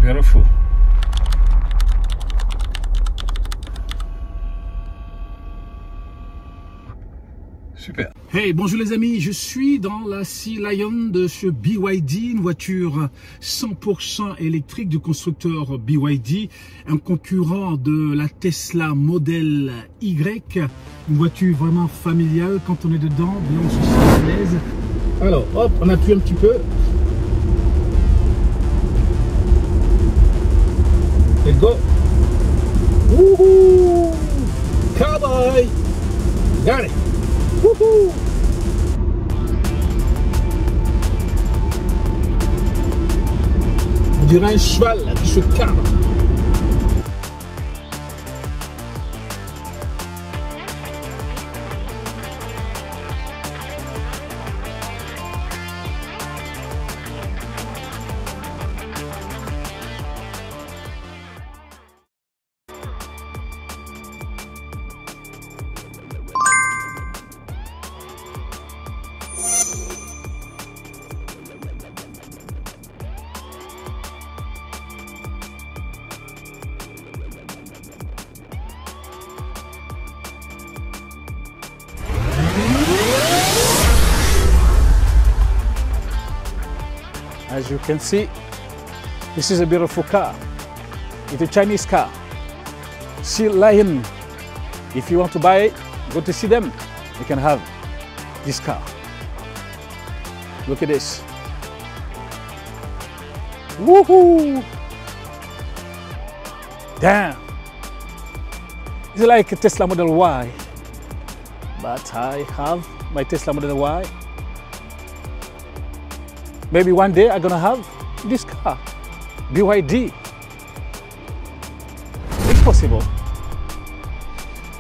beautiful. Super. Hey, bonjour les amis, je suis dans la Sea Lion de ce BYD, une voiture 100% électrique du constructeur BYD, un concurrent de la Tesla Model Y, une voiture vraiment familiale. Quand on est dedans, bien on se sent à l'aise. Alors, hop, on appuie un petit peu. Let's go. Wouhou! Cowboy! Got it! Wouhou! On dirait un cheval là, qui se cabre. As you can see, this is a beautiful car. It's a Chinese car. Sea Lion. If you want to buy it, go to see them. You can have this car. Look at this. Woohoo! Damn! It's like a Tesla Model Y. But I have my Tesla Model Y. Maybe one day I'm gonna have this car, BYD. It's possible.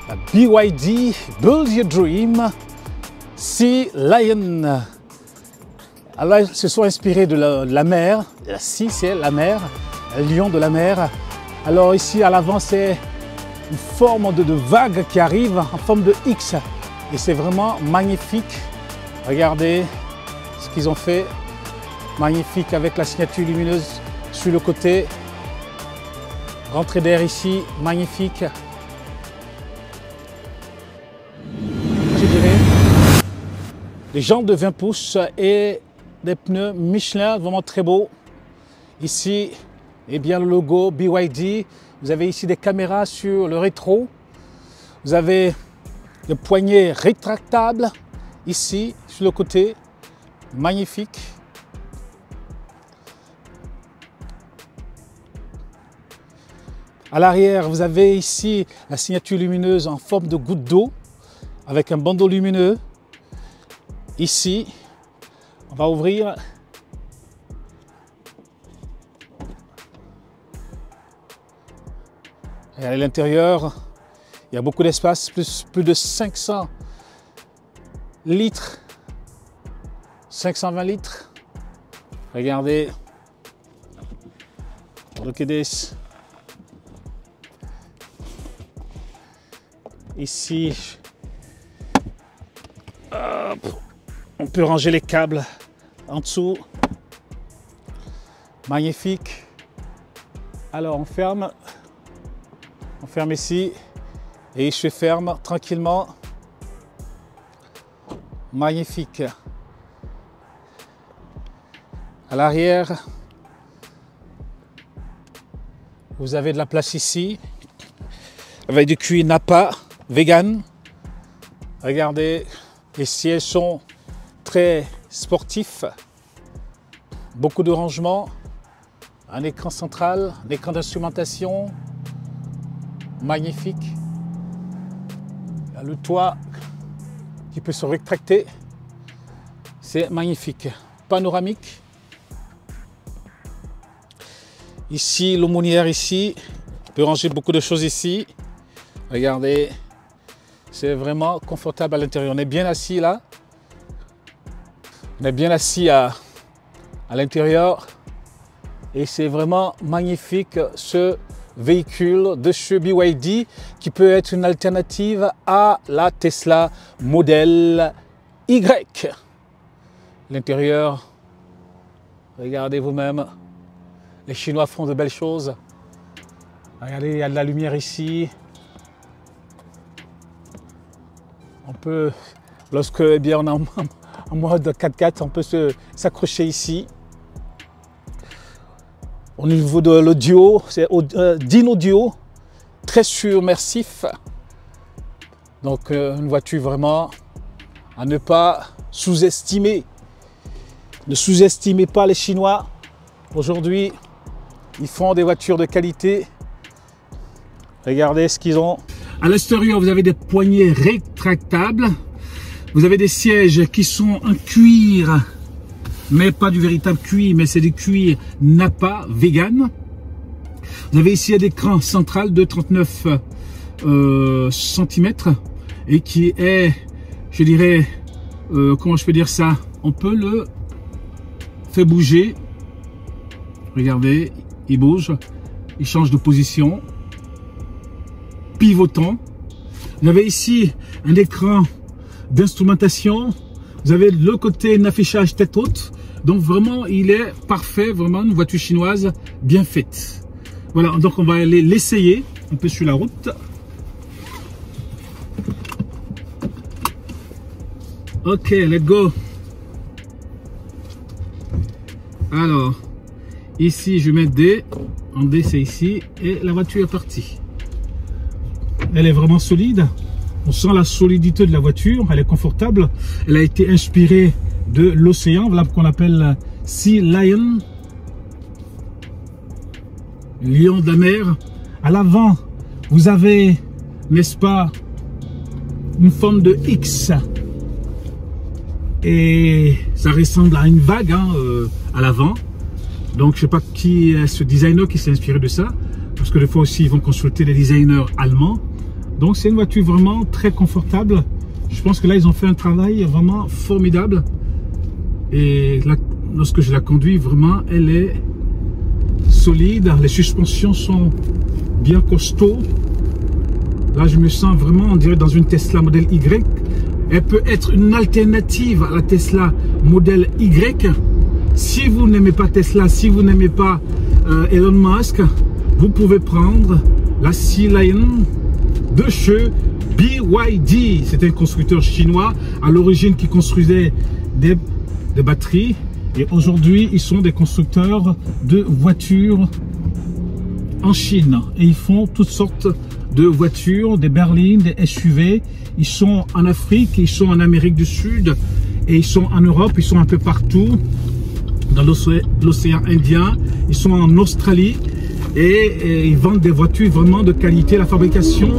A BYD, build your dream. Sea Lion. Alors, ils se sont inspirés de la mer. La Sea, c'est la mer. Le lion de la mer. Alors ici, à l'avant, c'est une forme de vague qui arrive en forme de X. Et c'est vraiment magnifique. Regardez ce qu'ils ont fait. Magnifique avec la signature lumineuse sur le côté. Rentrée d'air ici, magnifique. Je dirais des jantes de 20 pouces et des pneus Michelin, vraiment très beaux. Ici, eh bien, le logo BYD. Vous avez ici des caméras sur le rétro. Vous avez le poignet rétractable ici sur le côté. Magnifique. À l'arrière, vous avez ici la signature lumineuse en forme de goutte d'eau avec un bandeau lumineux. Ici, on va ouvrir. Et à l'intérieur, il y a beaucoup d'espace, plus de 500 litres, 520 litres. Regardez. Look at this. Ici, hop, on peut ranger les câbles en dessous. Magnifique. Alors on ferme ici et je ferme tranquillement. Magnifique. À l'arrière, vous avez de la place ici avec du cuir Nappa. Vegan. Regardez, les sièges sont très sportifs. Beaucoup de rangements. Un écran central, un écran d'instrumentation. Magnifique. Il y a le toit qui peut se rétracter. C'est magnifique. Panoramique. Ici, l'aumônière ici. On peut ranger beaucoup de choses ici. Regardez. C'est vraiment confortable à l'intérieur. On est bien assis là. On est bien assis à l'intérieur. Et c'est vraiment magnifique ce véhicule de chez BYD qui peut être une alternative à la Tesla Model Y. L'intérieur, regardez vous-même. Les Chinois font de belles choses. Regardez, il y a de la lumière ici. On peut, lorsque eh bien, on est en mode 4x4, on peut s'accrocher ici. Au niveau de l'audio, c'est Dynaudio, très submersif. Donc une voiture vraiment à ne pas sous-estimer. Ne sous-estimez pas les Chinois. Aujourd'hui, ils font des voitures de qualité. Regardez ce qu'ils ont. À l'extérieur, vous avez des poignées rétractables. Vous avez des sièges qui sont en cuir, mais pas du véritable cuir, mais c'est du cuir Nappa vegan. Vous avez ici un écran central de 39 cm et qui est, je dirais, comment je peux dire ça, on peut le faire bouger. Regardez, il bouge, il change de position, pivotant. Vous avez ici un écran d'instrumentation. Vous avez le côté d'affichage tête haute. Donc vraiment, il est parfait, vraiment une voiture chinoise bien faite. Voilà, donc on va aller l'essayer un peu sur la route. Ok, let's go. Alors, ici je mets D. En D c'est ici et la voiture est partie. Elle est vraiment solide. On sent la solidité de la voiture. Elle est confortable. Elle a été inspirée de l'océan. Voilà qu'on appelle Sea Lion. Lion de la mer. À l'avant, vous avez, n'est-ce pas, une forme de X. Et ça ressemble à une vague hein, à l'avant. Donc je ne sais pas qui est ce designer qui s'est inspiré de ça. Parce que des fois aussi ils vont consulter les designers allemands. Donc c'est une voiture vraiment très confortable. Je pense que là ils ont fait un travail vraiment formidable. Et là, lorsque je la conduis, vraiment elle est solide. Les suspensions sont bien costauds. Là je me sens vraiment, on dirait dans une Tesla modèle Y. Elle peut être une alternative à la Tesla modèle Y. Si vous n'aimez pas Tesla, si vous n'aimez pas Elon Musk, vous pouvez prendre la Sea Lion de chez BYD. C'était un constructeur chinois à l'origine qui construisait des batteries. Et aujourd'hui, ils sont des constructeurs de voitures en Chine. Et ils font toutes sortes de voitures, des berlines, des SUV. Ils sont en Afrique, ils sont en Amérique du Sud et ils sont en Europe, ils sont un peu partout dans l'océan Indien, ils sont en Australie et ils vendent des voitures vraiment de qualité. La fabrication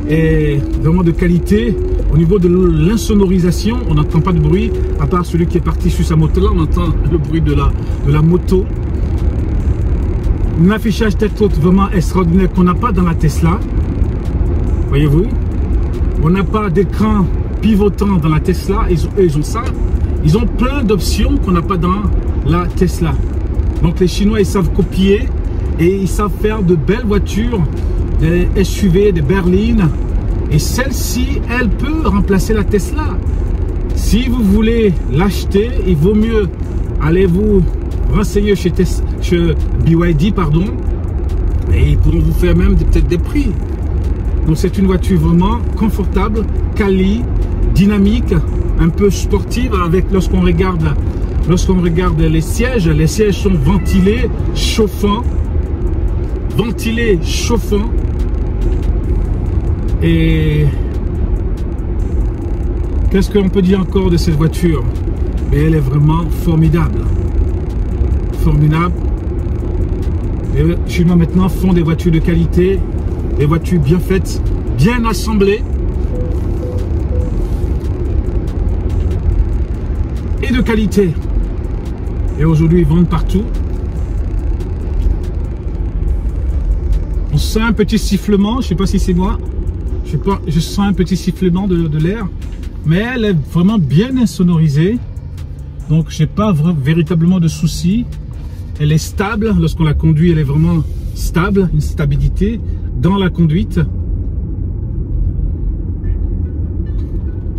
est vraiment de qualité. Au niveau de l'insonorisation, on n'entend pas de bruit, à part celui qui est parti sur sa moto. Là, on entend le bruit de la moto. Un affichage tête haute vraiment extraordinaire qu'on n'a pas dans la Tesla. Voyez-vous, on n'a pas d'écran pivotant dans la Tesla. Ils ont ça. Ils ont plein d'options qu'on n'a pas dans la Tesla. Donc les Chinois, ils savent copier et ils savent faire de belles voitures, des SUV, des berlines. Et celle-ci, elle peut remplacer la Tesla. Si vous voulez l'acheter, il vaut mieux aller vous renseigner chez BYD, pardon. Et ils pourront vous faire même peut-être des prix. Donc c'est une voiture vraiment confortable, quali, dynamique, un peu sportive. Avec lorsqu'on regarde les sièges sont ventilés, chauffants. Ventilés, chauffants. Et qu'est-ce qu'on peut dire encore de cette voiture? Et elle est vraiment formidable. Formidable. Les Chinois maintenant font des voitures de qualité, des voitures bien faites, bien assemblées et de qualité. Et aujourd'hui, ils vendent partout. On sent un petit sifflement, je ne sais pas si c'est moi. Je sens un petit sifflement de l'air, mais elle est vraiment bien insonorisée. Donc, je n'ai pas véritablement de soucis. Elle est stable. Lorsqu'on la conduit, elle est vraiment stable, une stabilité dans la conduite.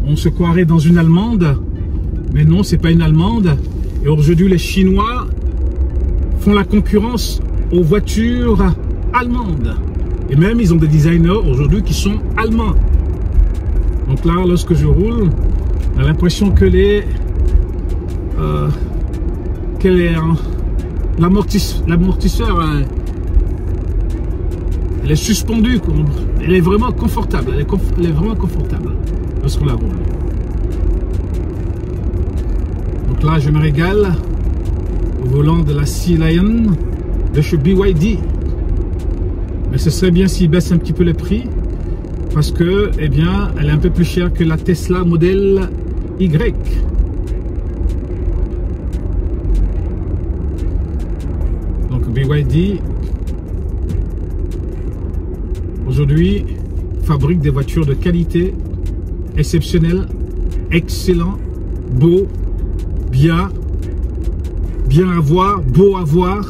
On se croirait dans une allemande, mais non, c'est pas une allemande. Et aujourd'hui, les Chinois font la concurrence aux voitures allemandes. Et même, ils ont des designers aujourd'hui qui sont allemands. Donc là, lorsque je roule, on a l'impression que l'amortisseur, elle est suspendue. Elle est vraiment confortable. Elle est vraiment confortable lorsqu'on la roule. Donc là, je me régale au volant de la Sea Lion de chez BYD. Mais ce serait bien s'ils baissent un petit peu le prix, parce que, eh bien, elle est un peu plus chère que la Tesla modèle Y. Donc BYD aujourd'hui fabrique des voitures de qualité exceptionnelle, excellent, beau, bien à voir, beau à voir,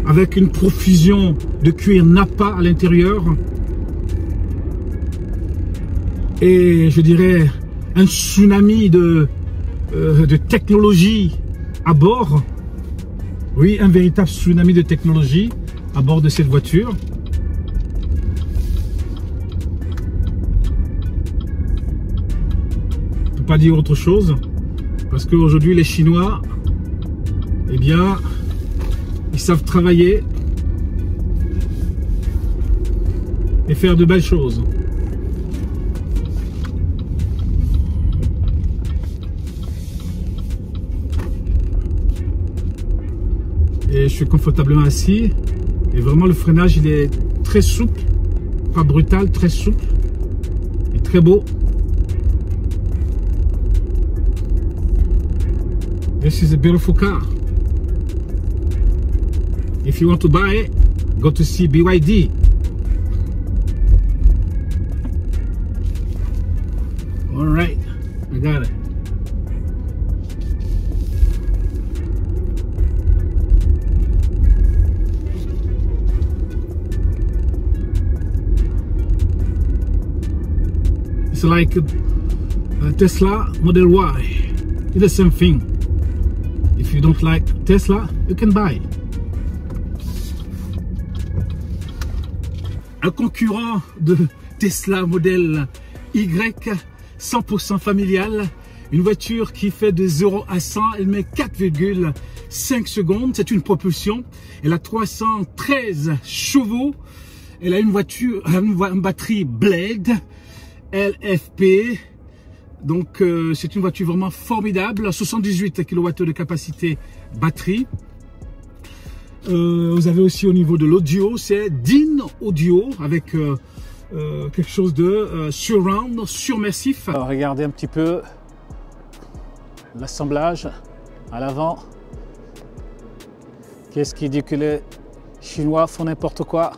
avec une profusion de cuir Nappa à l'intérieur et je dirais un tsunami de technologie à bord. Oui, un véritable tsunami de technologie à bord de cette voiture. Je ne peux pas dire autre chose, parce qu'aujourd'hui les Chinois, eh bien, ils savent travailler et faire de belles choses. Et je suis confortablement assis. Et vraiment le freinage, il est très souple, pas brutal, très souple et très beau. This is a beautiful car. If you want to buy it, go to see BYD. All right, I got it. It's like a Tesla Model Y. It's the same thing. If you don't like Tesla, you can buy it. Un concurrent de Tesla Model Y, 100% familial. Une voiture qui fait de 0 à 100, elle met 4,5 secondes. C'est une propulsion. Elle a 313 chevaux. Elle a une batterie Blade LFP. Donc c'est une voiture vraiment formidable. 78 kWh de capacité batterie. Vous avez aussi au niveau de l'audio, c'est DIN Audio avec quelque chose de surround, surmersif. Alors, regardez un petit peu l'assemblage à l'avant. Qu'est-ce qui dit que les Chinois font n'importe quoi?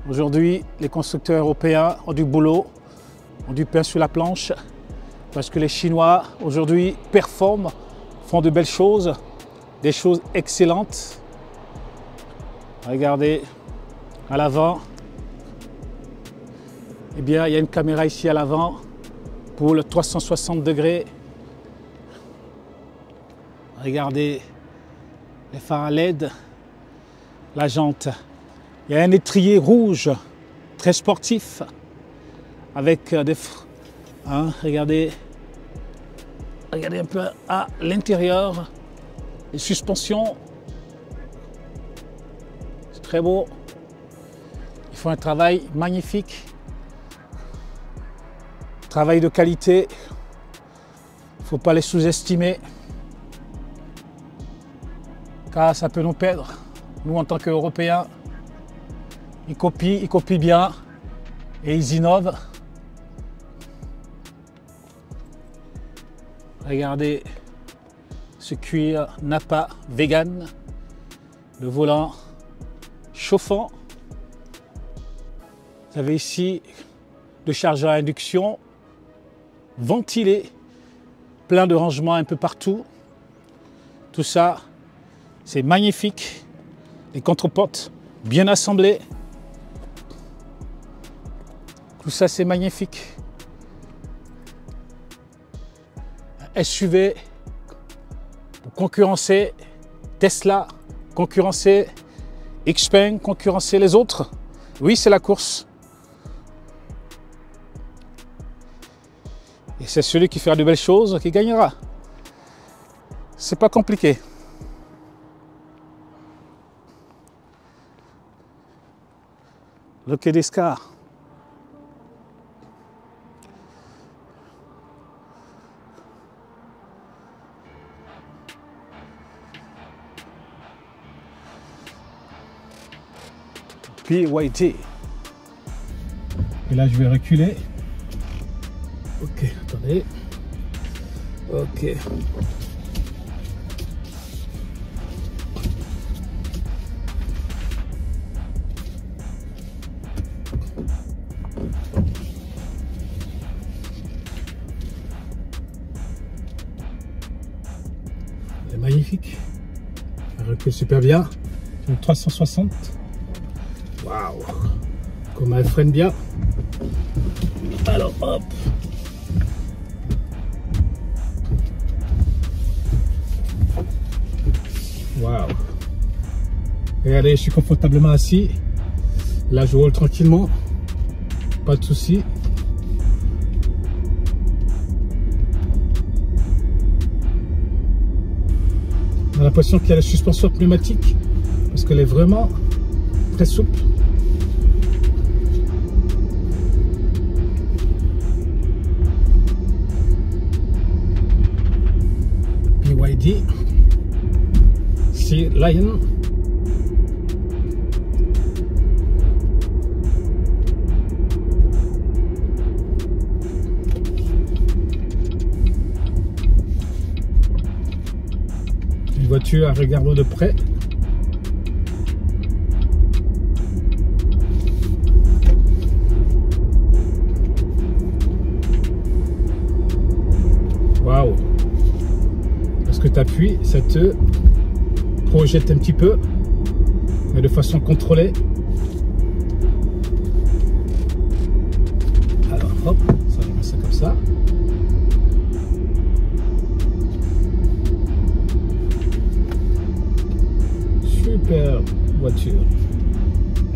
Aujourd'hui, les constructeurs européens ont du boulot, ont du pain sur la planche, parce que les Chinois aujourd'hui performent, font de belles choses, des choses excellentes. Regardez à l'avant, eh bien il y a une caméra ici à l'avant pour le 360 degrés. Regardez les phares à LED, la jante. Il y a un étrier rouge très sportif avec des regardez un peu à l'intérieur, les suspensions. Très beau. Ils font un travail magnifique. Travail de qualité. Il ne faut pas les sous-estimer. Car ça peut nous perdre. Nous, en tant qu'Européens, ils copient bien et ils innovent. Regardez ce cuir Nappa vegan. Le volant chauffant. Vous avez ici le chargeur à induction, ventilé, plein de rangements un peu partout. Tout ça, c'est magnifique. Les contreportes bien assemblées. Tout ça, c'est magnifique. Un SUV pour concurrencer Tesla, concurrencer Xpeng concurrencer les autres? Oui, c'est la course. Et c'est celui qui fera de belles choses qui gagnera. C'est pas compliqué. Look at this car. BYD. Et là, je vais reculer. Ok, attendez. Ok. Elle est magnifique. Elle recule super bien. Une 360. Waouh! Comment elle freine bien. Alors, hop! Waouh! Regardez, je suis confortablement assis. Là, je roule tranquillement. Pas de souci. On a l'impression qu'il y a la suspension pneumatique parce qu'elle est vraiment très souple. BYD, Sea Lion. Une voiture à regarder de près. Waouh! Lorsque tu appuies, ça te projette un petit peu, mais de façon contrôlée. Alors hop, ça je mets ça comme ça. Super voiture.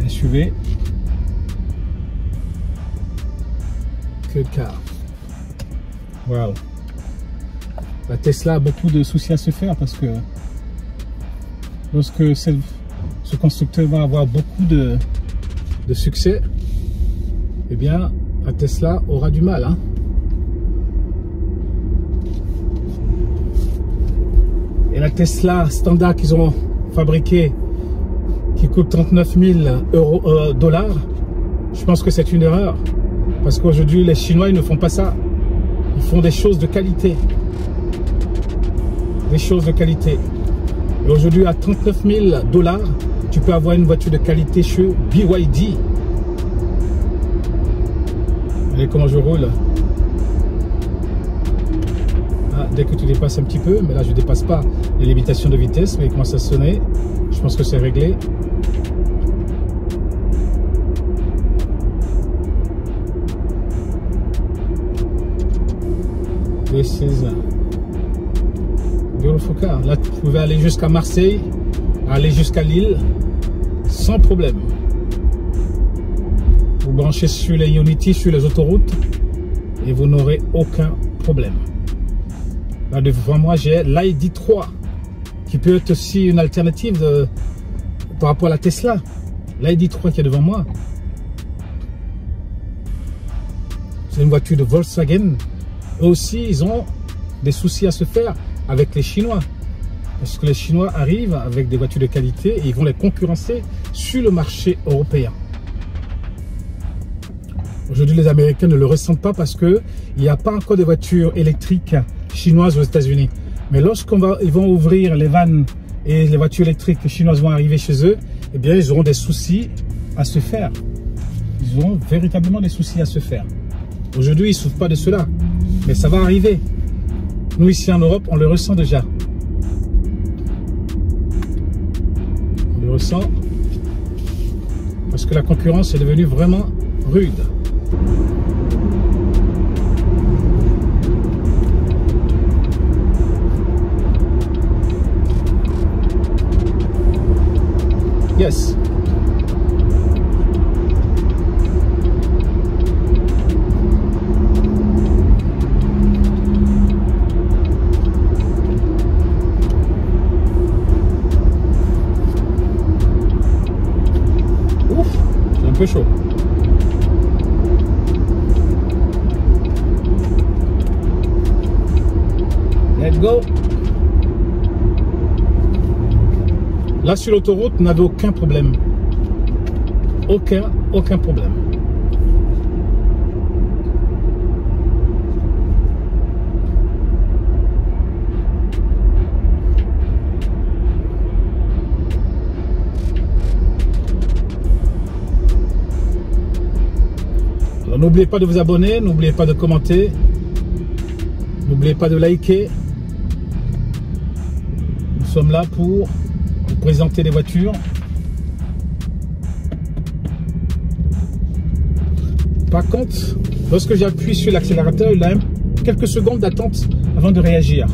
SUV. Que de car. Waouh. La Tesla a beaucoup de soucis à se faire parce que lorsque ce constructeur va avoir beaucoup de succès, eh bien la Tesla aura du mal. Hein. Et la Tesla standard qu'ils ont fabriquée, qui coûte 39 000 dollars, je pense que c'est une erreur. Parce qu'aujourd'hui, les Chinois, ils ne font pas ça. Ils font des choses de qualité. Des choses de qualité. Et aujourd'hui, à 39 000 dollars, tu peux avoir une voiture de qualité chez BYD. Regardez comment je roule. Ah, dès que tu dépasses un petit peu, mais là je ne dépasse pas les limitations de vitesse, mais il commence à sonner. Je pense que c'est réglé. This is beautiful car. Là, tu pouvais aller jusqu'à Marseille, aller jusqu'à Lille, sans problème. Vous branchez sur les Ionity, sur les autoroutes, et vous n'aurez aucun problème. Là, devant moi, j'ai l'ID3, qui peut être aussi une alternative par rapport à la Tesla. L'ID3 qui est devant moi. C'est une voiture de Volkswagen. Eux aussi, ils ont des soucis à se faire avec les Chinois. Parce que les Chinois arrivent avec des voitures de qualité et ils vont les concurrencer sur le marché européen. Aujourd'hui, les Américains ne le ressentent pas parce qu'il n'y a pas encore de voitures électriques chinoises aux États-Unis. Mais lorsqu'ils vont ouvrir les vannes et les voitures électriques chinoises vont arriver chez eux, eh bien, ils auront des soucis à se faire. Ils auront véritablement des soucis à se faire. Aujourd'hui, ils ne souffrent pas de cela. Mais ça va arriver. Nous, ici en Europe, on le ressent déjà. On le ressent parce que la concurrence est devenue vraiment rude. Yes. Ouf, c'est un peu chaud. Let's go. Là sur l'autoroute, on n'avait aucun problème. Aucun problème. Alors n'oubliez pas de vous abonner, n'oubliez pas de commenter, n'oubliez pas de liker. Nous sommes là pour vous présenter les voitures. Par contre, lorsque j'appuie sur l'accélérateur, il a quelques secondes d'attente avant de réagir.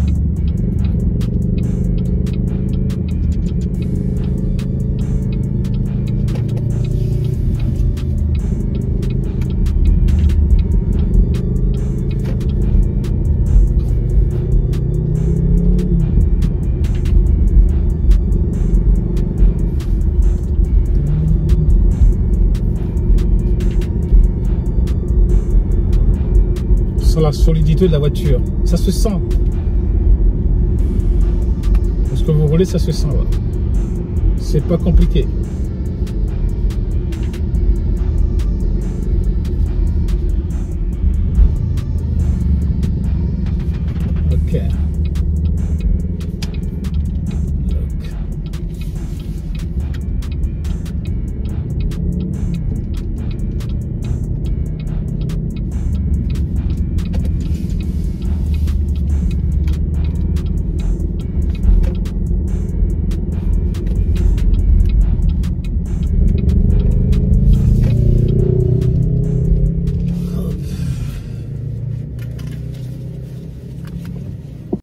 La solidité de la voiture, ça se sent. Lorsque vous roulez, ça se sent. Voilà. C'est pas compliqué.